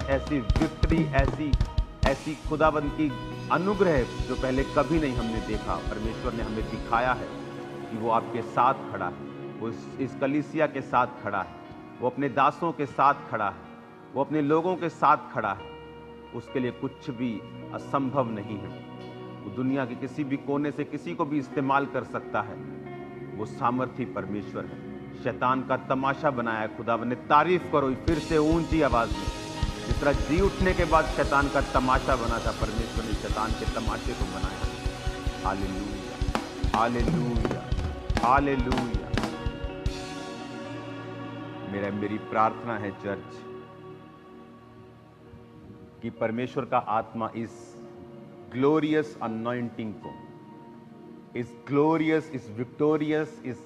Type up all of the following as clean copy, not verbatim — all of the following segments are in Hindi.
ऐसी विक्ट्री, ऐसी ऐसी खुदाबंद की अनुग्रह जो पहले कभी नहीं हमने देखा। परमेश्वर ने हमें दिखाया है कि वो आपके साथ खड़ा है, वो इस कलीसिया के साथ खड़ा है, वो अपने दासों के साथ खड़ा है, वो अपने लोगों के साथ खड़ा है। उसके लिए कुछ भी असंभव नहीं है। वो दुनिया के किसी भी कोने से किसी को भी इस्तेमाल कर सकता है। वो सामर्थी परमेश्वर है। शैतान का तमाशा बनाया है खुदावन ने। तारीफ करो फिर से ऊंची आवाज में। जिस तरह जी उठने के बाद शैतान का तमाशा बना था, परमेश्वर ने शैतान के तमाशे को बनाया। Hallelujah, hallelujah, hallelujah. मेरी प्रार्थना है चर्च कि परमेश्वर का आत्मा इस ग्लोरियस अनॉइंटिंग को, इस ग्लोरियस, इस विक्टोरियस, इस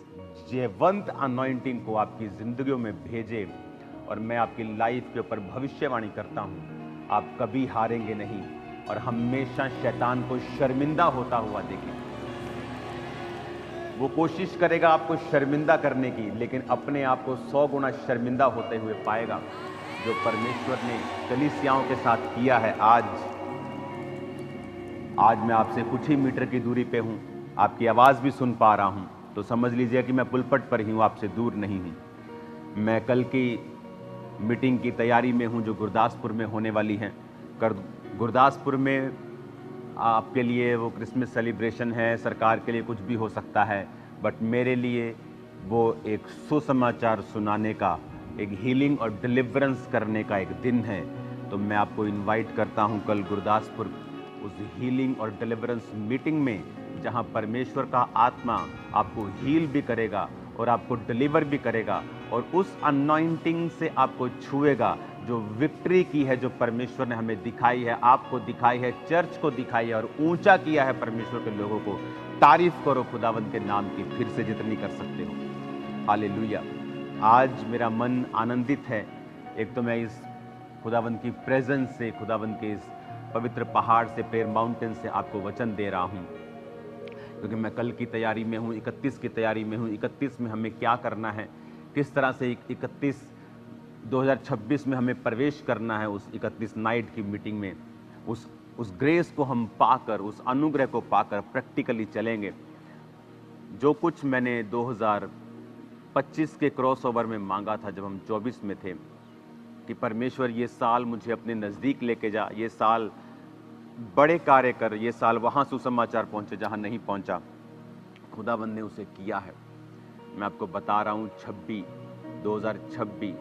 जयवंत अनॉइंटिंग को आपकी जिंदगियों में भेजे। और मैं आपकी लाइफ के ऊपर भविष्यवाणी करता हूं, आप कभी हारेंगे नहीं और हमेशा शैतान को शर्मिंदा होता हुआ देखेंगे। वो कोशिश करेगा आपको शर्मिंदा करने की, लेकिन अपने आप को 100 गुना शर्मिंदा होते हुए पाएगा। जो परमेश्वर ने कलीसियाओं के साथ किया है, आज मैं आपसे कुछ ही मीटर की दूरी पे हूं, आपकी आवाज भी सुन पा रहा हूं, तो समझ लीजिए कि मैं पुलपट पर ही हूं, आपसे दूर नहीं हूं। मैं कल की मीटिंग की तैयारी में हूं जो गुरदासपुर में होने वाली है। गुरदासपुर में आपके लिए वो क्रिसमस सेलिब्रेशन है, सरकार के लिए कुछ भी हो सकता है, बट मेरे लिए वो एक सुसमाचार सुनाने का, एक हीलिंग और डिलीवरेंस करने का एक दिन है। तो मैं आपको इनवाइट करता हूं कल गुरदासपुर उस हीलिंग और डिलीवरेंस मीटिंग में, जहां परमेश्वर का आत्मा आपको हील भी करेगा और आपको डिलीवर भी करेगा और उस अनॉइंटिंग से आपको छुएगा जो विक्ट्री की है, जो परमेश्वर ने हमें दिखाई है, आपको दिखाई है, चर्च को दिखाई है और ऊंचा किया है परमेश्वर के लोगों को। तारीफ करो खुदावंद के नाम की फिर से जितनी कर सकते हो। हालेलुया। आज मेरा मन आनंदित है। एक तो मैं इस खुदावंद की प्रेजेंस से, खुदावंद के इस पवित्र पहाड़ से, प्रेयर माउंटेन से आपको वचन दे रहा हूं, क्योंकि मैं कल की तैयारी में हूं, 31 की तैयारी में हूं। 31 में हमें क्या करना है, किस तरह से 2026 में हमें प्रवेश करना है। उस 31 नाइट की मीटिंग में उस ग्रेस को हम पाकर, उस अनुग्रह को पाकर प्रैक्टिकली चलेंगे। जो कुछ मैंने 2025 के क्रॉसओवर में मांगा था, जब हम 24 में थे, कि परमेश्वर ये साल मुझे अपने नज़दीक लेके जा, ये साल बड़े कार्य कर, ये साल वहाँ सुसमाचार पहुँचे जहाँ नहीं पहुँचा, खुदावंद ने उसे किया है। मैं आपको बता रहा हूँ 2026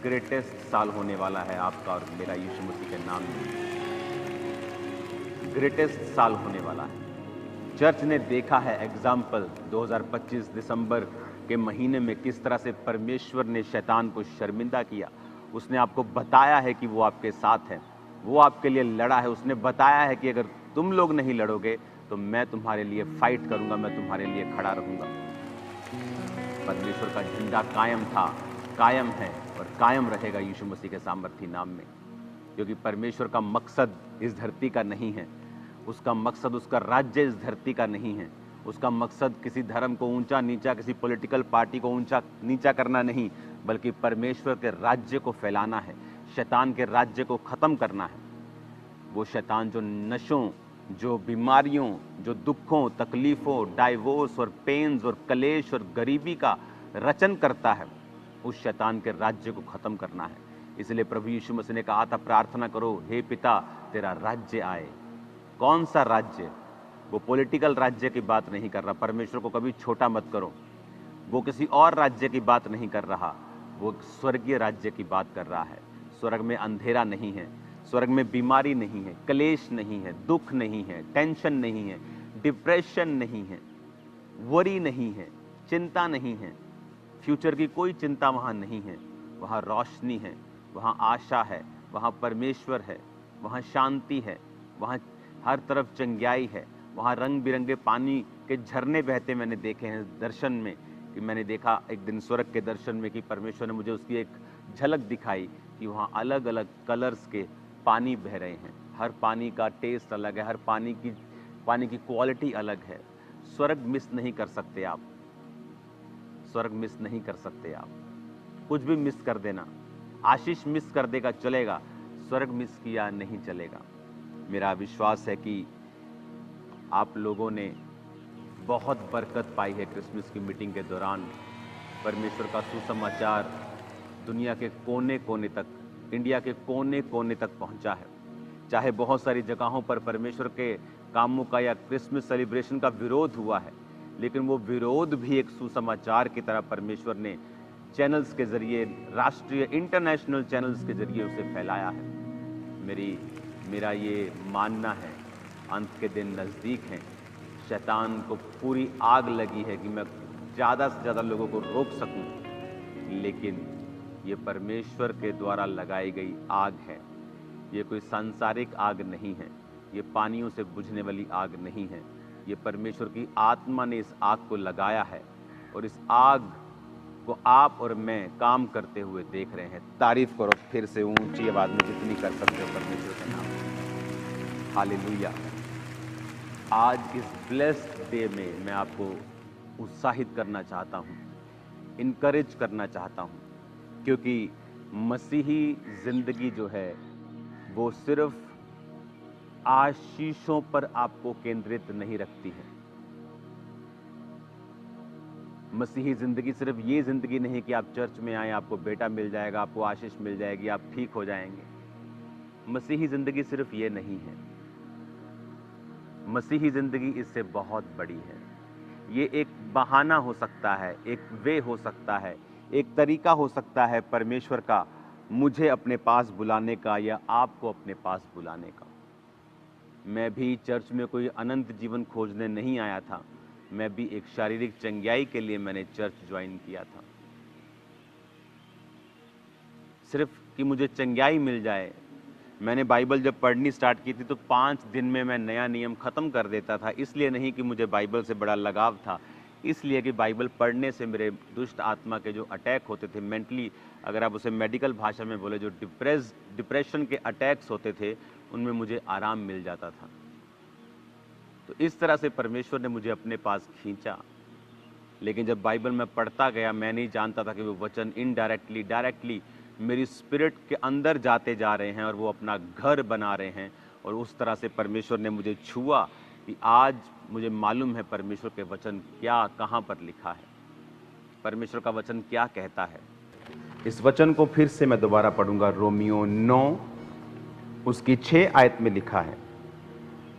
ग्रेटेस्ट साल होने वाला है आपका और मेरा, यीशु मसीह के नाम में ग्रेटेस्ट साल होने वाला है। चर्च ने देखा है एग्जाम्पल 2025 दिसंबर के महीने में किस तरह से परमेश्वर ने शैतान को शर्मिंदा किया। उसने आपको बताया है कि वो आपके साथ है, वो आपके लिए लड़ा है। उसने बताया है कि अगर तुम लोग नहीं लड़ोगे तो मैं तुम्हारे लिए फाइट करूंगा, मैं तुम्हारे लिए खड़ा रहूंगा। परमेश्वर का झंडा कायम था, कायम है और कायम रहेगा यीशु मसीह के सामर्थी नाम में, क्योंकि परमेश्वर का मकसद इस धरती का नहीं है। उसका मकसद, उसका राज्य इस धरती का नहीं है। उसका मकसद किसी धर्म को ऊंचा नीचा, किसी पॉलिटिकल पार्टी को ऊंचा नीचा करना नहीं, बल्कि परमेश्वर के राज्य को फैलाना है, शैतान के राज्य को खत्म करना है। वो शैतान जो नशों, जो बीमारियों, जो दुखों, तकलीफों, डाइवोर्स और पेन्स और कलेश और गरीबी का रचन करता है, उस शैतान के राज्य को खत्म करना है। इसलिए प्रभु यीशु मसीह ने कहा था, प्रार्थना करो, हे पिता तेरा राज्य आए। कौन सा राज्य? वो पॉलिटिकल राज्य की बात नहीं कर रहा। परमेश्वर को कभी छोटा मत करो। वो किसी और राज्य की बात नहीं कर रहा, वो स्वर्गीय राज्य की बात कर रहा है। स्वर्ग में अंधेरा नहीं है, स्वर्ग में बीमारी नहीं है, क्लेश नहीं है, दुख नहीं है, टेंशन नहीं है, डिप्रेशन नहीं है, वरी नहीं है, चिंता नहीं है, फ्यूचर की कोई चिंता वहाँ नहीं है। वहाँ रोशनी है, वहाँ आशा है, वहाँ परमेश्वर है, वहाँ शांति है, वहाँ हर तरफ चंगाई है, वहाँ रंग बिरंगे पानी के झरने बहते मैंने देखे हैं दर्शन में। कि मैंने देखा एक दिन स्वर्ग के दर्शन में कि परमेश्वर ने मुझे उसकी एक झलक दिखाई कि वहाँ अलग अलग कलर्स के पानी बह रहे हैं। हर पानी का टेस्ट अलग है, हर पानी की क्वालिटी अलग है। स्वर्ग मिस नहीं कर सकते आप, स्वर्ग मिस नहीं कर सकते आप। कुछ भी मिस कर देना, आशीष मिस कर देगा चलेगा, स्वर्ग मिस किया नहीं चलेगा। मेरा विश्वास है कि आप लोगों ने बहुत बरकत पाई है क्रिसमस की मीटिंग के दौरान। परमेश्वर का सुसमाचार दुनिया के कोने कोने तक, इंडिया के कोने कोने तक पहुंचा है। चाहे बहुत सारी जगहों पर परमेश्वर के कामों का या क्रिसमस सेलिब्रेशन का विरोध हुआ है, लेकिन वो विरोध भी एक सुसमाचार की तरह परमेश्वर ने चैनल्स के जरिए, राष्ट्रीय इंटरनेशनल चैनल्स के जरिए उसे फैलाया है। मेरा ये मानना है, अंत के दिन नज़दीक हैं, शैतान को पूरी आग लगी है कि मैं ज़्यादा से ज़्यादा लोगों को रोक सकूं, लेकिन ये परमेश्वर के द्वारा लगाई गई आग है। ये कोई सांसारिक आग नहीं है, ये पानियों से बुझने वाली आग नहीं है। ये परमेश्वर की आत्मा ने इस आग को लगाया है और इस आग को आप और मैं काम करते हुए देख रहे हैं। तारीफ करो फिर से ऊंची आवाज में जितनी कर सकते हो परमेश्वर के नाम। हालेलुया। आज इस ब्लेस्ड डे में मैं आपको उत्साहित करना चाहता हूं, इनकरेज करना चाहता हूं, क्योंकि मसीही जिंदगी जो है वो सिर्फ आशीषों पर आपको केंद्रित नहीं रखती है। मसीही जिंदगी सिर्फ ये जिंदगी नहीं कि आप चर्च में आए, आपको बेटा मिल जाएगा, आपको आशीष मिल जाएगी, आप ठीक हो जाएंगे। मसीही जिंदगी सिर्फ ये नहीं है। मसीही जिंदगी इससे बहुत बड़ी है। ये एक बहाना हो सकता है, एक वे हो सकता है, एक तरीका हो सकता है परमेश्वर का मुझे अपने पास बुलाने का या आपको अपने पास बुलाने का। मैं भी चर्च में कोई अनंत जीवन खोजने नहीं आया था। मैं भी एक शारीरिक चंगाई के लिए मैंने चर्च ज्वाइन किया था, सिर्फ कि मुझे चंगाई मिल जाए। मैंने बाइबल जब पढ़नी स्टार्ट की थी तो 5 दिन में मैं नया नियम ख़त्म कर देता था। इसलिए नहीं कि मुझे बाइबल से बड़ा लगाव था, इसलिए कि बाइबल पढ़ने से मेरे दुष्ट आत्मा के जो अटैक होते थे, मेंटली अगर आप उसे मेडिकल भाषा में बोले, जो डिप्रेशन के अटैक्स होते थे, उनमें मुझे आराम मिल जाता था। तो इस तरह से परमेश्वर ने मुझे अपने पास खींचा। लेकिन जब बाइबल में पढ़ता गया, मैं नहीं जानता था कि वो वचन इनडायरेक्टली डायरेक्टली मेरी स्पिरिट के अंदर जाते जा रहे हैं और वो अपना घर बना रहे हैं। और उस तरह से परमेश्वर ने मुझे छुआ कि आज मुझे मालूम है परमेश्वर के वचन क्या, कहाँ पर लिखा है, परमेश्वर का वचन क्या कहता है। इस वचन को फिर से मैं दोबारा पढ़ूंगा। रोमियो 9 उसकी 6 आयत में लिखा है,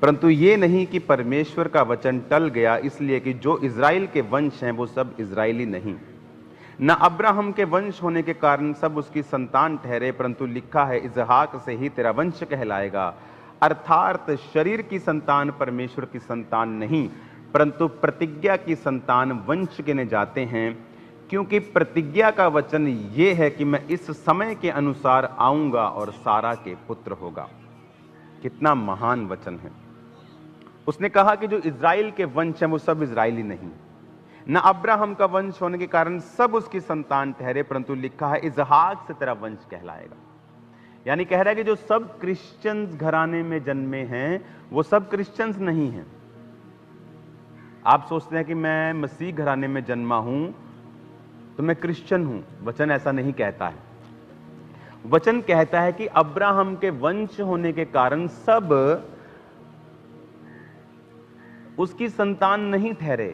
परंतु ये नहीं कि परमेश्वर का वचन टल गया, इसलिए कि जो इज़राइल के वंश हैं वो सब इज़राइली नहीं, न अब्राहम के वंश होने के कारण सब उसकी संतान ठहरे, परंतु लिखा है इसहाक से ही तेरा वंश कहलाएगा। अर्थात शरीर की संतान परमेश्वर की संतान नहीं, परंतु प्रतिज्ञा की संतान वंश गिने जाते हैं, क्योंकि प्रतिज्ञा का वचन ये है कि मैं इस समय के अनुसार आऊंगा और सारा के पुत्र होगा। कितना महान वचन है। उसने कहा कि जो इज़राइल के वंश हैं वो सब इज़राइली नहीं, न अब्राहम का वंश होने के कारण सब उसकी संतान ठहरे, परंतु लिखा है इसहाक से तेरा वंश कहलाएगा। यानी कह रहा है कि जो सब क्रिश्चियंस घराने में जन्मे हैं वो सब क्रिश्चियंस नहीं हैं। आप सोचते हैं कि मैं मसीह घराने में जन्मा हूं तो मैं क्रिश्चियन हूं। वचन ऐसा नहीं कहता है। वचन कहता है कि अब्राहम के वंश होने के कारण सब उसकी संतान नहीं ठहरे,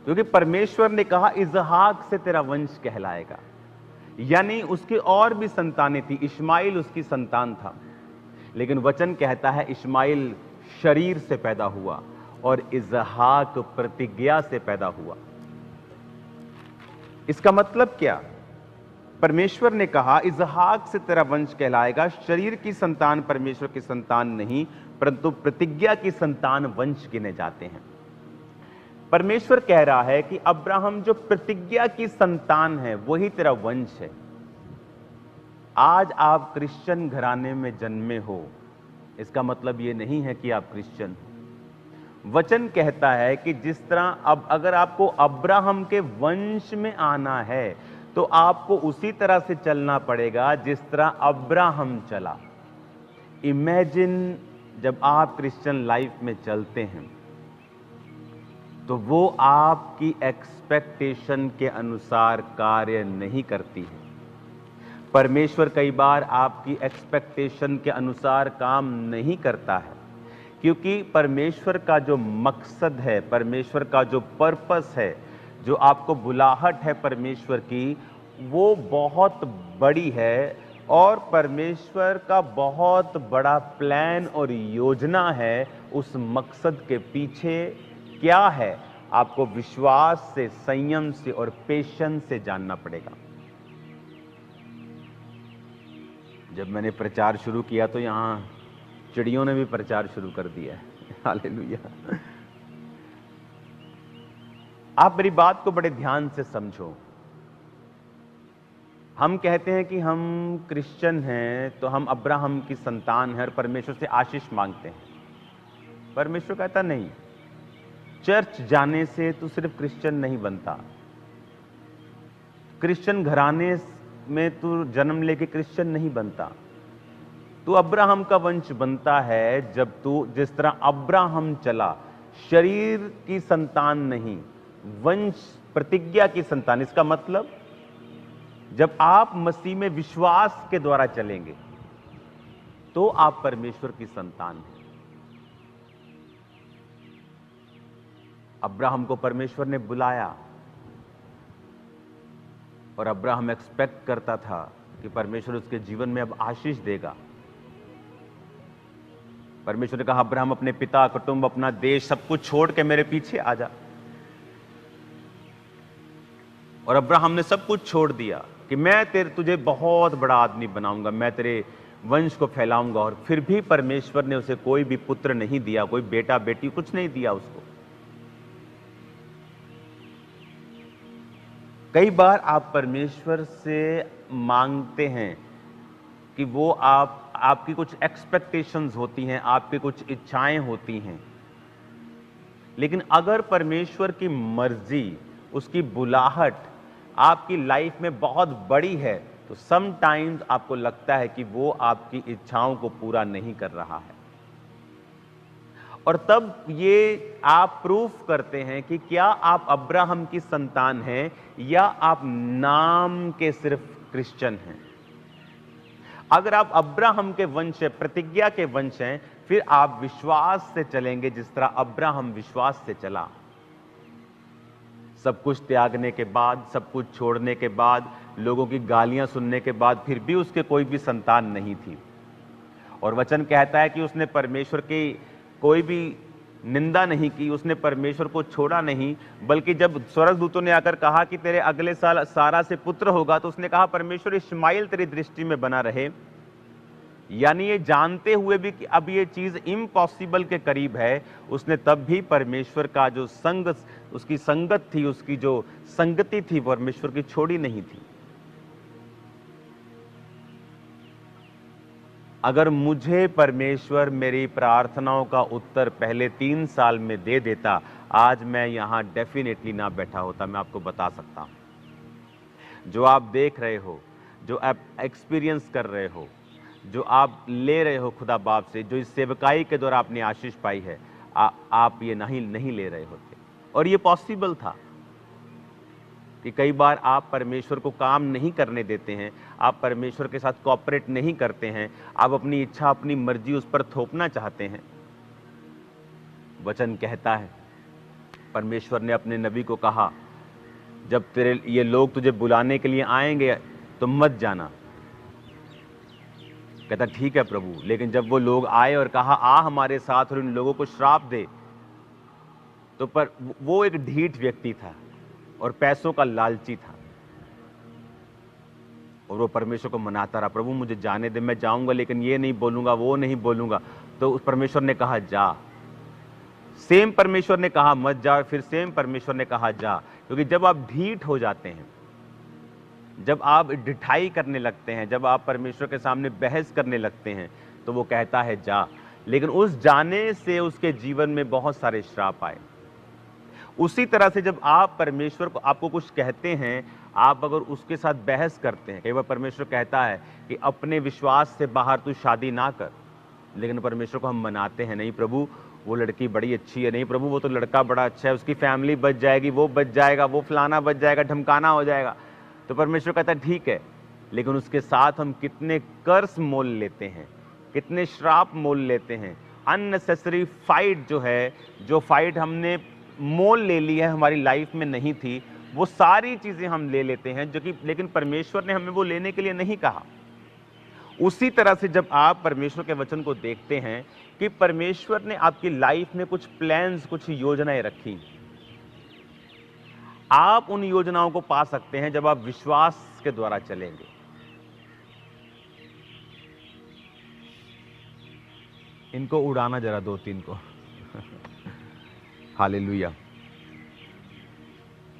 क्योंकि परमेश्वर ने कहा इसहाक से तेरा वंश कहलाएगा। यानी उसकी और भी संतानें थी। इश्माइल उसकी संतान था, लेकिन वचन कहता है इश्माइल शरीर से पैदा हुआ और इसहाक प्रतिज्ञा से पैदा हुआ। इसका मतलब क्या? परमेश्वर ने कहा इसहाक से तेरा वंश कहलाएगा। शरीर की संतान परमेश्वर की संतान नहीं, परंतु प्रतिज्ञा की संतान वंश गिने जाते हैं। परमेश्वर कह रहा है कि अब्राहम जो प्रतिज्ञा की संतान है वही तेरा वंश है। आज आप क्रिश्चियन घराने में जन्मे हो, इसका मतलब यह नहीं है कि आप क्रिश्चियन हो। वचन कहता है कि जिस तरह अब अगर आपको अब्राहम के वंश में आना है तो आपको उसी तरह से चलना पड़ेगा जिस तरह अब्राहम चला। इमेजिन जब आप क्रिश्चियन लाइफ में चलते हैं तो वो आपकी एक्सपेक्टेशन के अनुसार कार्य नहीं करती है। परमेश्वर कई बार आपकी एक्सपेक्टेशन के अनुसार काम नहीं करता है, क्योंकि परमेश्वर का जो मकसद है, परमेश्वर का जो पर्पस है, जो आपको बुलाहट है परमेश्वर की, वो बहुत बड़ी है और परमेश्वर का बहुत बड़ा प्लान और योजना है। उस मकसद के पीछे क्या है, आपको विश्वास से, संयम से और पेशेंस से जानना पड़ेगा। जब मैंने प्रचार शुरू किया तो यहाँ चिड़ियों ने भी प्रचार शुरू कर दिया है। हालेलुया। आप मेरी बात को बड़े ध्यान से समझो। हम कहते हैं कि हम क्रिश्चियन हैं तो हम अब्राहम की संतान हैं और परमेश्वर से आशीष मांगते हैं। परमेश्वर कहता नहीं, चर्च जाने से तू सिर्फ क्रिश्चियन नहीं बनता, क्रिश्चियन घराने में तू जन्म लेके क्रिश्चियन नहीं बनता, तू अब्राहम का वंश बनता है जब तू जिस तरह अब्राहम चला, शरीर की संतान नहीं, वंश प्रतिज्ञा की संतान। इसका मतलब जब आप मसीह में विश्वास के द्वारा चलेंगे तो आप परमेश्वर की संतान हैं। अब्राहम को परमेश्वर ने बुलाया और अब्राहम एक्सपेक्ट करता था कि परमेश्वर उसके जीवन में अब आशीष देगा। परमेश्वर ने कहा, अब्राहम अपने पिता, कुटुंब, अपना देश सब कुछ छोड़ के मेरे पीछे आ जा। और अब्राहम ने सब कुछ छोड़ दिया कि मैं तुझे बहुत बड़ा आदमी बनाऊंगा, मैं तेरे वंश को फैलाऊंगा। और फिर भी परमेश्वर ने उसे कोई भी पुत्र नहीं दिया, कोई बेटा बेटी कुछ नहीं दिया उसको। कई बार आप परमेश्वर से मांगते हैं कि वो आपकी कुछ एक्सपेक्टेशंस होती हैं, आपकी कुछ इच्छाएं होती हैं, लेकिन अगर परमेश्वर की मर्जी, उसकी बुलाहट आपकी लाइफ में बहुत बड़ी है तो समटाइम्स आपको लगता है कि वो आपकी इच्छाओं को पूरा नहीं कर रहा है। और तब ये आप प्रूफ करते हैं कि क्या आप अब्राहम की संतान हैं या आप नाम के सिर्फ क्रिश्चियन हैं। अगर आप अब्राहम के वंश है, प्रतिज्ञा के वंश हैं, फिर आप विश्वास से चलेंगे जिस तरह अब्राहम विश्वास से चला। सब कुछ त्यागने के बाद, सब कुछ छोड़ने के बाद, लोगों की गालियां सुनने के बाद फिर भी उसके कोई भी संतान नहीं थी। और वचन कहता है कि उसने परमेश्वर की कोई भी निंदा नहीं की, उसने परमेश्वर को छोड़ा नहीं, बल्कि जब स्वर्गदूतों ने आकर कहा कि तेरे अगले साल सारा से पुत्र होगा, तो उसने कहा परमेश्वर इश्माइल तेरी दृष्टि में बना रहे। यानी ये जानते हुए भी कि अब ये चीज इम्पॉसिबल के करीब है, उसने तब भी परमेश्वर का जो उसकी संगत थी, उसकी जो संगति थी, परमेश्वर की छोड़ी नहीं थी। अगर मुझे परमेश्वर मेरी प्रार्थनाओं का उत्तर पहले 3 साल में दे देता, आज मैं यहां डेफिनेटली ना बैठा होता। मैं आपको बता सकता हूं, जो आप देख रहे हो, जो आप एक्सपीरियंस कर रहे हो, जो आप ले रहे हो खुदा बाप से, जो इस सेवकाई के द्वारा आपने आशीष पाई है, आप ये नहीं ले रहे होते। और ये पॉसिबल था कि कई बार आप परमेश्वर को काम नहीं करने देते हैं, आप परमेश्वर के साथ कोऑपरेट नहीं करते हैं, आप अपनी इच्छा, अपनी मर्जी उस पर थोपना चाहते हैं। वचन कहता है, परमेश्वर ने अपने नबी को कहा, जब तेरे ये लोग तुझे बुलाने के लिए आएंगे तो मत जाना। कहता ठीक है प्रभु, लेकिन जब वो लोग आए और कहा आ हमारे साथ और इन लोगों को श्राप दे, तो पर वो एक ढीठ व्यक्ति था और पैसों का लालची था, और वो परमेश्वर को मनाता रहा, प्रभु मुझे जाने दे, मैं जाऊंगा लेकिन ये नहीं बोलूंगा, वो नहीं बोलूंगा। तो उस परमेश्वर ने कहा जा। सेम परमेश्वर ने कहा मत जा, फिर सेम परमेश्वर ने कहा जा। क्योंकि जब आप ढीठ हो जाते हैं, जब आप ढिठाई करने लगते हैं, जब आप परमेश्वर के सामने बहस करने लगते हैं, तो वो कहता है जा। लेकिन उस जाने से उसके जीवन में बहुत सारे श्राप आए। उसी तरह से जब आप परमेश्वर को आपको कुछ कहते हैं, आप अगर उसके साथ बहस करते हैं, कई बार परमेश्वर कहता है कि अपने विश्वास से बाहर तू शादी ना कर, लेकिन परमेश्वर को हम मनाते हैं, नहीं प्रभु वो लड़की बड़ी अच्छी है, नहीं प्रभु वो तो लड़का बड़ा अच्छा है, उसकी फैमिली बच जाएगी, वो बच जाएगा, वो फलाना बच जाएगा, ढमकाना हो जाएगा। तो परमेश्वर कहता है ठीक है, लेकिन उसके साथ हम कितने कर्स मोल लेते हैं, कितने श्राप मोल लेते हैं। अननेसेसरी फाइट जो है, जो फाइट हमने मोल ले ली है, हमारी लाइफ में नहीं थी, वो सारी चीजें हम ले लेते हैं, जो कि लेकिन परमेश्वर ने हमें वो लेने के लिए नहीं कहा। उसी तरह से जब आप परमेश्वर के वचन को देखते हैं कि परमेश्वर ने आपकी लाइफ में कुछ प्लान्स, कुछ योजनाएं रखी, आप उन योजनाओं को पा सकते हैं जब आप विश्वास के द्वारा चलेंगे। इनको उड़ाना जरा 2-3 को। हालेलुया।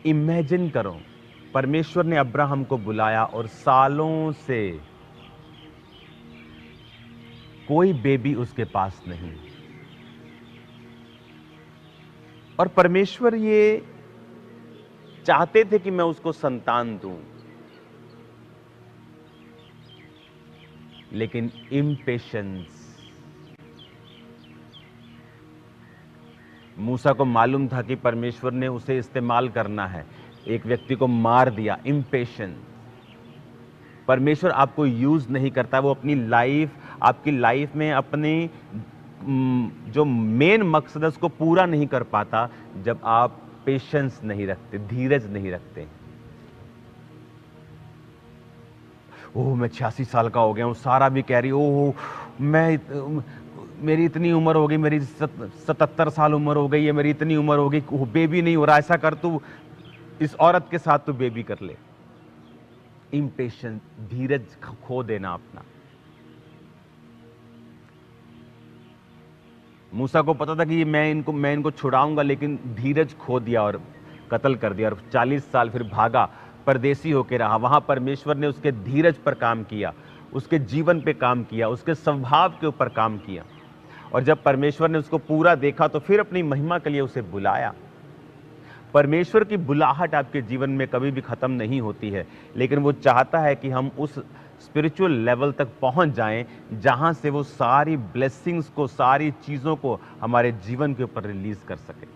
इमेजिन करो, परमेश्वर ने अब्राहम को बुलाया और सालों से कोई बेबी उसके पास नहीं, और परमेश्वर ये चाहते थे कि मैं उसको संतान दूं, लेकिन इम्पेशंस। मूसा को मालूम था कि परमेश्वर ने उसे इस्तेमाल करना है, एक व्यक्ति को मार दिया। इम्पेशंस। परमेश्वर आपको यूज नहीं करता, वो अपनी लाइफ, आपकी लाइफ में अपनी जो मेन मकसद है उसको पूरा नहीं कर पाता जब आप पेशेंस नहीं रखते, धीरज नहीं रखते। ओह, मैं 86 साल का हो गया हूं, सारा भी कह रही, ओह मेरी इतनी उम्र हो गई, मेरी 77 साल उम्र हो गई है, मेरी इतनी उम्र हो गई, बेबी नहीं हो रहा। ऐसा कर, तू इस औरत के साथ तू बेबी कर ले। इम्पेशेंस, धीरज खो देना अपना। मूसा को पता था कि मैं इनको छुड़ाऊंगा, लेकिन धीरज खो दिया और कत्ल कर दिया, और 40 साल फिर भागा, परदेसी होकर रहा। वहां परमेश्वर ने उसके धीरज पर काम किया, उसके जीवन पे काम किया, उसके स्वभाव के ऊपर काम किया, और जब परमेश्वर ने उसको पूरा देखा तो फिर अपनी महिमा के लिए उसे बुलाया। परमेश्वर की बुलाहट आपके जीवन में कभी भी खत्म नहीं होती है, लेकिन वो चाहता है कि हम उस स्पिरिचुअल लेवल तक पहुंच जाएं जहां से वो सारी ब्लेसिंग्स को, सारी चीजों को हमारे जीवन के ऊपर रिलीज कर सके।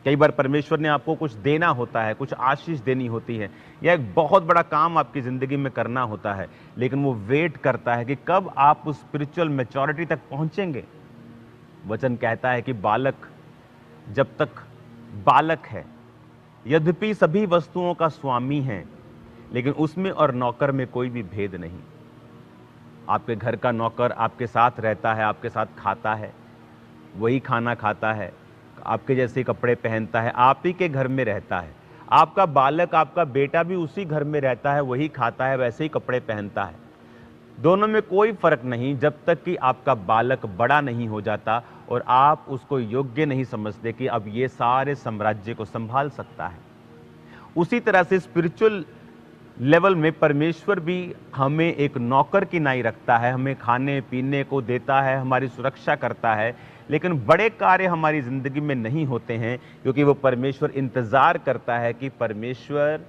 कई बार परमेश्वर ने आपको कुछ देना होता है, कुछ आशीष देनी होती है, या एक बहुत बड़ा काम आपकी जिंदगी में करना होता है, लेकिन वो वेट करता है कि कब आप उस स्पिरिचुअल मैच्योरिटी तक पहुंचेंगे। वचन कहता है कि बालक जब तक बालक है, यद्यपि सभी वस्तुओं का स्वामी है, लेकिन उसमें और नौकर में कोई भी भेद नहीं। आपके घर का नौकर आपके साथ रहता है, आपके साथ खाता है, वही खाना खाता है, आपके जैसे कपड़े पहनता है, आप ही के घर में रहता है। आपका बालक, आपका बेटा भी उसी घर में रहता है, वही खाता है, वैसे ही कपड़े पहनता है। दोनों में कोई फर्क नहीं, जब तक कि आपका बालक बड़ा नहीं हो जाता और आप उसको योग्य नहीं समझते कि अब ये सारे साम्राज्य को संभाल सकता है। उसी तरह से स्पिरिचुअल लेवल में परमेश्वर भी हमें एक नौकर की नाई रखता है, हमें खाने पीने को देता है, हमारी सुरक्षा करता है, लेकिन बड़े कार्य हमारी जिंदगी में नहीं होते हैं, क्योंकि वो परमेश्वर इंतजार करता है कि परमेश्वर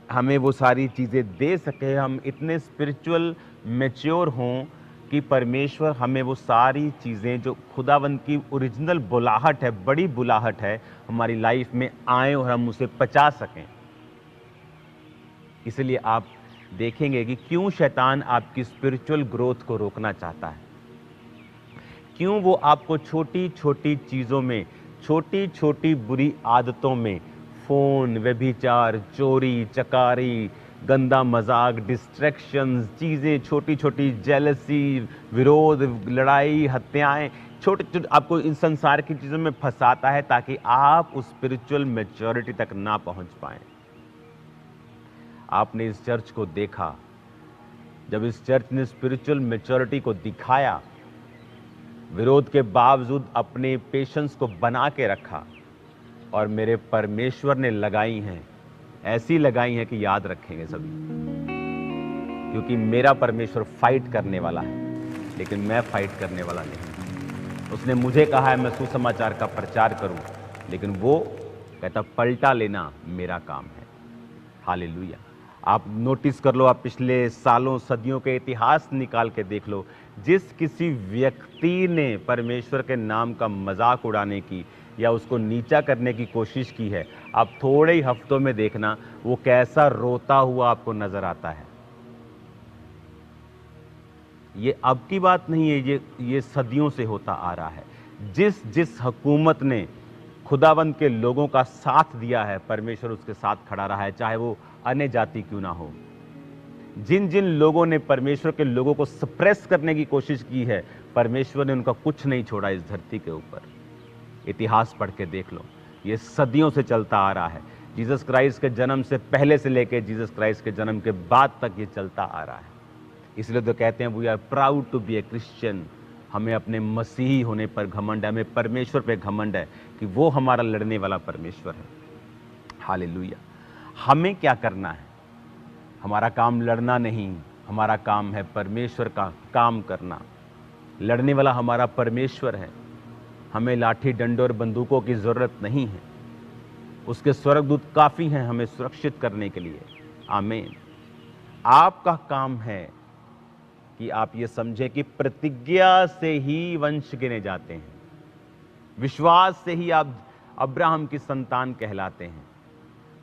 हमें वो सारी चीजें दे सके, हम इतने स्पिरिचुअल मैच्योर हों कि परमेश्वर हमें वो सारी चीजें जो खुदावंद की ओरिजिनल बुलाहट है, बड़ी बुलाहट है, हमारी लाइफ में आए और हम उसे पचा सकें। इसलिए आप देखेंगे कि क्यों शैतान आपकी स्पिरिचुअल ग्रोथ को रोकना चाहता है, क्यों वो आपको छोटी छोटी चीजों में, छोटी छोटी बुरी आदतों में, फोन, व्यभिचार, चोरी चकारी, गंदा मजाक, डिस्ट्रैक्शंस, चीजें छोटी छोटी, जेलसी, विरोध, लड़ाई, हत्याएं, छोटे छोटे आपको इन संसार की चीजों में फंसाता है, ताकि आप उस स्पिरिचुअल मैच्योरिटी तक ना पहुंच पाएं। आपने इस चर्च को देखा, जब इस चर्च ने स्पिरिचुअल मैच्योरिटी को दिखाया, विरोध के बावजूद अपने पेशेंस को बना के रखा, और मेरे परमेश्वर ने लगाई हैं, ऐसी लगाई हैं कि याद रखेंगे सभी, क्योंकि मेरा परमेश्वर फाइट करने वाला है, लेकिन मैं फाइट करने वाला नहीं। उसने मुझे कहा है मैं सुसमाचार का प्रचार करूं, लेकिन वो कहता पलटा लेना मेरा काम है। हालेलुया। आप नोटिस कर लो, आप पिछले सालों सदियों के इतिहास निकाल के देख लो, जिस किसी व्यक्ति ने परमेश्वर के नाम का मजाक उड़ाने की या उसको नीचा करने की कोशिश की है, आप थोड़े ही हफ्तों में देखना वो कैसा रोता हुआ आपको नजर आता है। ये अब की बात नहीं है, ये सदियों से होता आ रहा है। जिस जिस हुकूमत ने खुदावंद के लोगों का साथ दिया है, परमेश्वर उसके साथ खड़ा रहा है, चाहे वो अन्य जाति क्यों ना हो। जिन जिन लोगों ने परमेश्वर के लोगों को सप्रेस करने की कोशिश की है, परमेश्वर ने उनका कुछ नहीं छोड़ा इस धरती के ऊपर। इतिहास पढ़ के देख लो, ये सदियों से चलता आ रहा है। जीसस क्राइस्ट के जन्म से पहले से लेकर जीसस क्राइस्ट के जन्म के बाद तक ये चलता आ रहा है। इसलिए तो कहते हैं we are proud to be a Christian. हमें अपने मसीही होने पर घमंड है, हमें परमेश्वर पे घमंड है कि वो हमारा लड़ने वाला परमेश्वर है। हालेलुया। हमें क्या करना है? हमारा काम लड़ना नहीं, हमारा काम है परमेश्वर का काम करना। लड़ने वाला हमारा परमेश्वर है। हमें लाठी डंडों और बंदूकों की जरूरत नहीं है। उसके स्वर्गदूत काफी हैं हमें सुरक्षित करने के लिए। आमीन। आपका काम है कि आप ये समझें कि प्रतिज्ञा से ही वंश गिने जाते हैं, विश्वास से ही आप अब्राहम की संतान कहलाते हैं।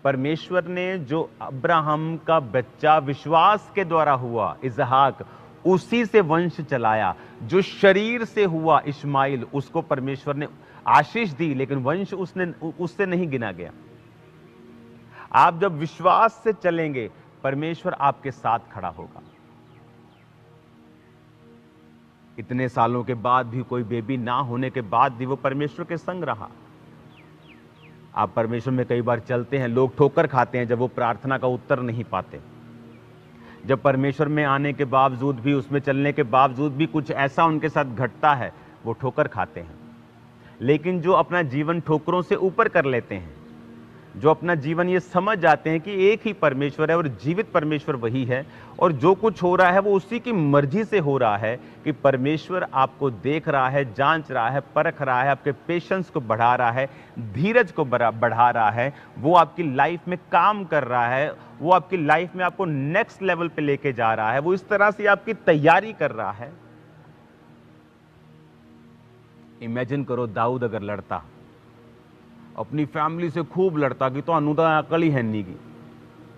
परमेश्वर ने जो अब्राहम का बच्चा विश्वास के द्वारा हुआ इसहाक, उसी से वंश चलाया। जो शरीर से हुआ इस्माइल, उसको परमेश्वर ने आशीष दी, लेकिन वंश उससे नहीं गिना गया। आप जब विश्वास से चलेंगे, परमेश्वर आपके साथ खड़ा होगा। इतने सालों के बाद भी, कोई बेबी ना होने के बाद भी वो परमेश्वर के संग रहा। आप परमेश्वर में कई बार चलते हैं, लोग ठोकर खाते हैं जब वो प्रार्थना का उत्तर नहीं पाते। जब परमेश्वर में आने के बावजूद भी, उसमें चलने के बावजूद भी कुछ ऐसा उनके साथ घटता है, वो ठोकर खाते हैं। लेकिन जो अपना जीवन ठोकरों से ऊपर कर लेते हैं, जो अपना जीवन ये समझ जाते हैं कि एक ही परमेश्वर है और जीवित परमेश्वर वही है, और जो कुछ हो रहा है वो उसी की मर्जी से हो रहा है, कि परमेश्वर आपको देख रहा है, जांच रहा है, परख रहा है, आपके पेशेंस को बढ़ा रहा है, धीरज को बढ़ा रहा है, वो आपकी लाइफ में काम कर रहा है, वो आपकी लाइफ में आपको नेक्स्ट लेवल पे लेके जा रहा है, वो इस तरह से आपकी तैयारी कर रहा है। इमेजिन करो, दाऊद अगर लड़ता, अपनी फैमिली से खूब लड़ता कि ਤੁਹਾਨੂੰ ਤਾਂ ਅਕਲ ਹੀ ਹੈ ਨਹੀਂ ਗੀ,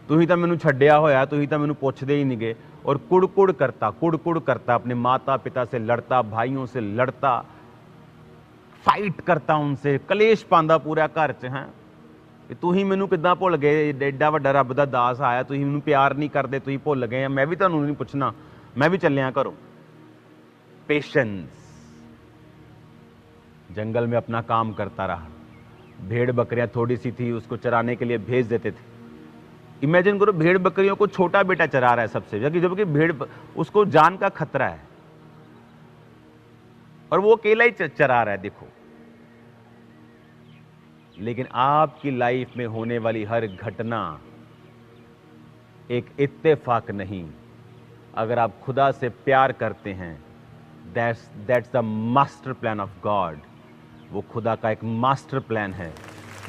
ਤੁਸੀਂ ਤਾਂ ਮੈਨੂੰ ਛੱਡਿਆ ਹੋਇਆ, ਤੁਸੀਂ ਤਾਂ ਮੈਨੂੰ ਪੁੱਛਦੇ ही नहीं गए, और कुड़ कुड़ करता अपने माता पिता से लड़ता, भाइयों से लड़ता, फाइट करता उनसे, कलेश पांदा पूरा घर च है कि ਤੁਸੀਂ ਮੈਨੂੰ ਕਿੱਦਾਂ ਭੁੱਲ ਗਏ, ਐਡਾ ਵੱਡਾ ਰੱਬ ਦਾ ਦਾਸ ਆਇਆ, ਤੁਸੀਂ ਮੈਨੂੰ ਪਿਆਰ ਨਹੀਂ ਕਰਦੇ, ਤੁਸੀਂ ਭੁੱਲ ਗਏ, ਮੈਂ ਵੀ ਤੁਹਾਨੂੰ ਨਹੀਂ ਪੁੱਛਣਾ, मैं भी ਚੱਲਿਆ ਘਰੋਂ। पेशेंस। जंगल में अपना काम करता रहा, भेड़ बकरियां थोड़ी सी थी, उसको चराने के लिए भेज देते थे। इमेजिन करो, भेड़ बकरियों को छोटा बेटा चरा रहा है सबसे, जबकि भेड़ उसको जान का खतरा है, और वो अकेला ही चरा रहा है। देखो, लेकिन आपकी लाइफ में होने वाली हर घटना एक इत्तेफाक नहीं। अगर आप खुदा से प्यार करते हैं, that's the master plan of God. वो खुदा का एक मास्टर प्लान है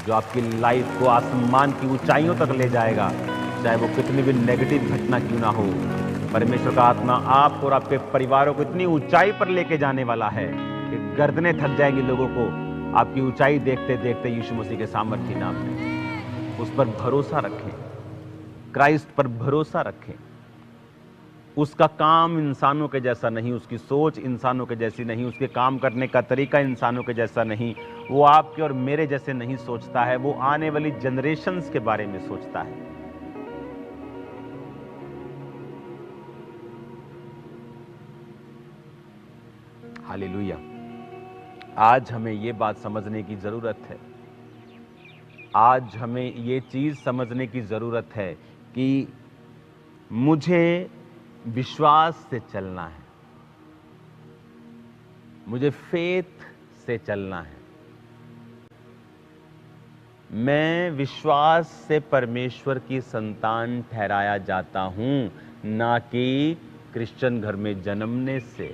जो आपकी लाइफ को आसमान की ऊंचाइयों तक ले जाएगा, चाहे वो कितनी भी नेगेटिव घटना क्यों ना हो। परमेश्वर का आत्मा आपको और आपके परिवारों को इतनी ऊंचाई पर लेके जाने वाला है कि गर्दनें थक जाएंगी लोगों को आपकी ऊंचाई देखते देखते यीशु मसीह के सामर्थ्य नाम में। उस पर भरोसा रखें, क्राइस्ट पर भरोसा रखें। उसका काम इंसानों के जैसा नहीं, उसकी सोच इंसानों के जैसी नहीं, उसके काम करने का तरीका इंसानों के जैसा नहीं। वो आपके और मेरे जैसे नहीं सोचता है, वो आने वाली जनरेशन्स के बारे में सोचता है। हालेलुया। आज हमें ये बात समझने की जरूरत है, आज हमें ये चीज समझने की जरूरत है कि मुझे विश्वास से चलना है, मुझे फेथ से चलना है। मैं विश्वास से परमेश्वर की संतान ठहराया जाता हूं, ना कि क्रिश्चियन घर में जन्मने से।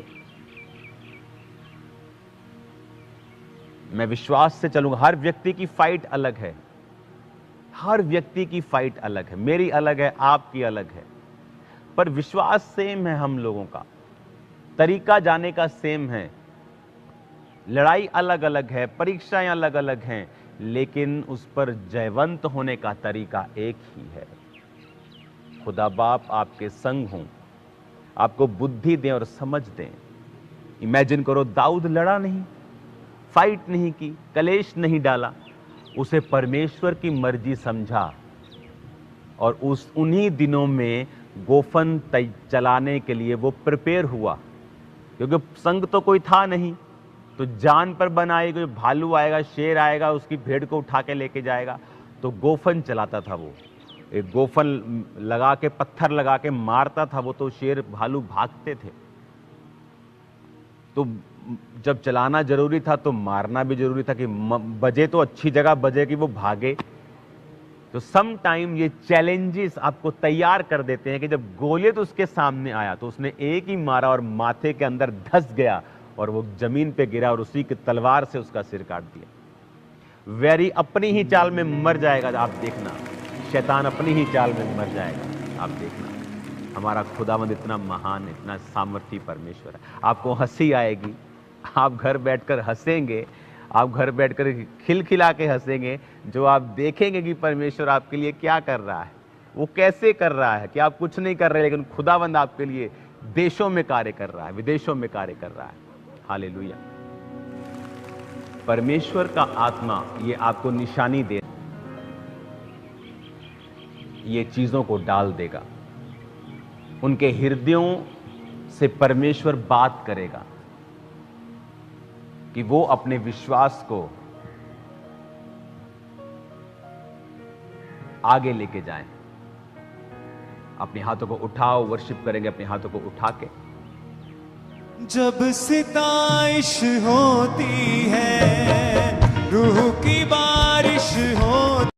मैं विश्वास से चलूंगा। हर व्यक्ति की फाइट अलग है, हर व्यक्ति की फाइट अलग है, मेरी अलग है, आपकी अलग है, पर विश्वास सेम है। हम लोगों का तरीका जाने का सेम है। लड़ाई अलग अलग है, परीक्षाएं अलग अलग हैं, लेकिन उस पर जयवंत होने का तरीका एक ही है। खुदा बाप आपके संग हों, आपको बुद्धि दें और समझ दें। इमेजिन करो, दाऊद लड़ा नहीं, फाइट नहीं की, कलेश नहीं डाला, उसे परमेश्वर की मर्जी समझा और उन्हीं दिनों में गोफन चलाने के लिए वो प्रिपेयर हुआ, क्योंकि संग तो कोई था नहीं। तो जान पर बनाई, कोई भालू आएगा, शेर आएगा, उसकी भेड़ को उठा के लेके जाएगा, तो गोफन चलाता था वो। एक गोफन लगा के, पत्थर लगा के मारता था वो, तो शेर भालू भागते थे। तो जब चलाना जरूरी था तो मारना भी जरूरी था कि बजे तो अच्छी जगह बजे कि वो भागे। तो सम टाइम ये चैलेंजेस आपको तैयार कर देते हैं कि जब गोलियत उसके सामने आया तो उसने एक ही मारा और माथे के अंदर धंस गया और वो जमीन पे गिरा और उसी की तलवार से उसका सिर काट दिया। वैरी अपनी ही चाल में मर जाएगा, आप देखना। शैतान अपनी ही चाल में मर जाएगा, आप देखना। हमारा खुदावंद इतना महान, इतना सामर्थी परमेश्वर है। आपको हंसी आएगी, आप घर बैठकर हंसेंगे, आप घर बैठकर खिलखिला के हंसेंगे, जो आप देखेंगे कि परमेश्वर आपके लिए क्या कर रहा है, वो कैसे कर रहा है, कि आप कुछ नहीं कर रहे लेकिन खुदावंद आपके लिए देशों में कार्य कर रहा है, विदेशों में कार्य कर रहा है। हालेलुया। परमेश्वर का आत्मा ये आपको निशानी दे, ये चीजों को डाल देगा। उनके हृदयों से परमेश्वर बात करेगा कि वो अपने विश्वास को आगे लेके जाएं। अपने हाथों को उठाओ, वर्शिप करेंगे अपने हाथों को उठा के। जब सिताइश होती है, रूह की बारिश हो